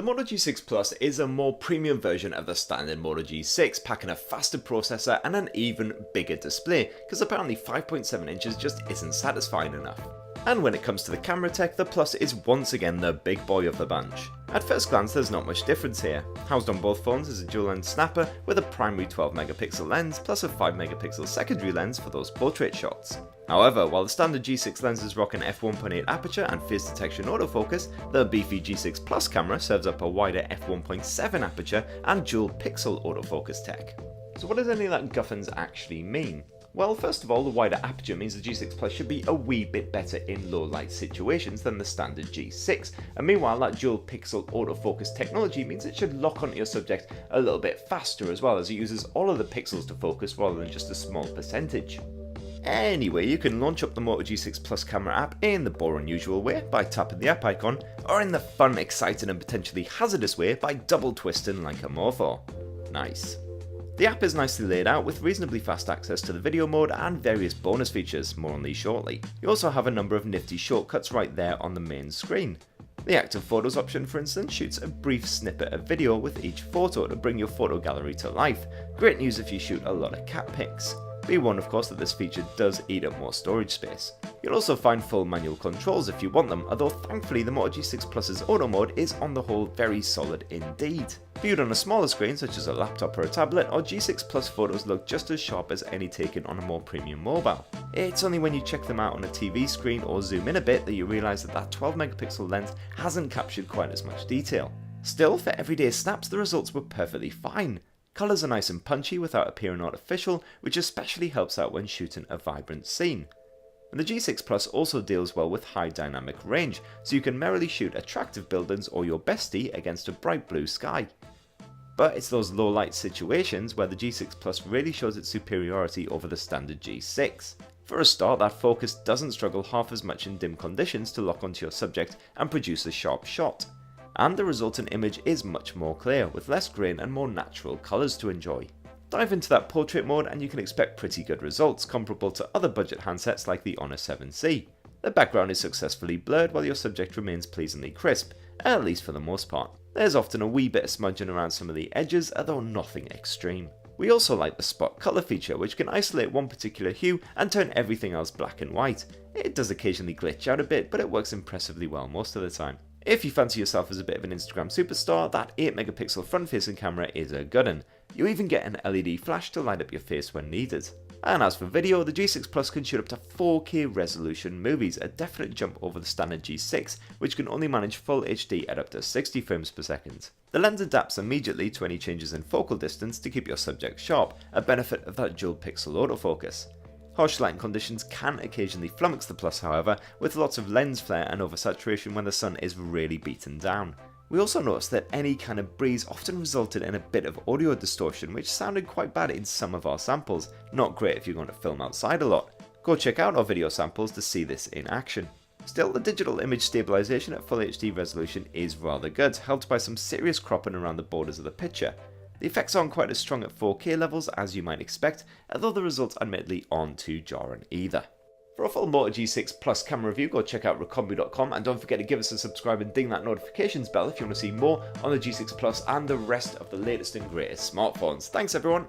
Moto G6 Plus is a more premium version of the standard Moto G6, packing a faster processor and an even bigger display, because apparently 5.7 inches just isn't satisfying enough. And when it comes to the camera tech, the Plus is once again the big boy of the bunch. At first glance there's not much difference here. Housed on both phones is a dual lens snapper with a primary 12 megapixel lens plus a 5 megapixel secondary lens for those portrait shots. However, while the standard G6 lenses rock an f1.8 aperture and face detection autofocus, the beefy G6 Plus camera serves up a wider f1.7 aperture and dual pixel autofocus tech. So what does any of that guffins actually mean? Well, first of all, the wider aperture means the G6 Plus should be a wee bit better in low light situations than the standard G6, and meanwhile that dual pixel autofocus technology means it should lock onto your subject a little bit faster as well, as it uses all of the pixels to focus rather than just a small percentage. Anyway, you can launch up the Moto G6 Plus camera app in the boring usual way by tapping the app icon, or in the fun, exciting and potentially hazardous way by double twisting like a Moto. Nice. The app is nicely laid out with reasonably fast access to the video mode and various bonus features, more on these shortly. You also have a number of nifty shortcuts right there on the main screen. The active photos option, for instance, shoots a brief snippet of video with each photo to bring your photo gallery to life. Great news if you shoot a lot of cat pics. Be warned of course that this feature does eat up more storage space. You'll also find full manual controls if you want them, although thankfully the Moto G6 Plus's auto mode is on the whole very solid indeed. Viewed on a smaller screen such as a laptop or a tablet, our G6 Plus photos look just as sharp as any taken on a more premium mobile. It's only when you check them out on a TV screen or zoom in a bit that you realise that 12 megapixel lens hasn't captured quite as much detail. Still, for everyday snaps the results were perfectly fine. Colours are nice and punchy without appearing artificial, which especially helps out when shooting a vibrant scene. And the G6 Plus also deals well with high dynamic range, so you can merrily shoot attractive buildings or your bestie against a bright blue sky. But it's those low light situations where the G6 Plus really shows its superiority over the standard G6. For a start, that focus doesn't struggle half as much in dim conditions to lock onto your subject and produce a sharp shot. And the resultant image is much more clear, with less grain and more natural colours to enjoy. Dive into that portrait mode and you can expect pretty good results, comparable to other budget handsets like the Honor 7C. The background is successfully blurred while your subject remains pleasingly crisp, at least for the most part. There's often a wee bit of smudging around some of the edges, although nothing extreme. We also like the spot colour feature, which can isolate one particular hue and turn everything else black and white. It does occasionally glitch out a bit, but it works impressively well most of the time. If you fancy yourself as a bit of an Instagram superstar, that 8 megapixel front facing camera is a good one. You even get an LED flash to light up your face when needed. And as for video, the G6 Plus can shoot up to 4K resolution movies, a definite jump over the standard G6, which can only manage full HD at up to 60 frames per second. The lens adapts immediately to any changes in focal distance to keep your subject sharp, a benefit of that dual pixel autofocus. Harsh lighting conditions can occasionally flummox the Plus however, with lots of lens flare and oversaturation when the sun is really beaten down. We also noticed that any kind of breeze often resulted in a bit of audio distortion, which sounded quite bad in some of our samples. Not great if you're going to film outside a lot. Go check out our video samples to see this in action. Still, the digital image stabilisation at full HD resolution is rather good, helped by some serious cropping around the borders of the picture. The effects aren't quite as strong at 4K levels as you might expect, although the results admittedly aren't too jarring either. For a full Moto G6 Plus camera review, go check out recombi.com and don't forget to give us a subscribe and ding that notifications bell if you want to see more on the G6 Plus and the rest of the latest and greatest smartphones. Thanks everyone!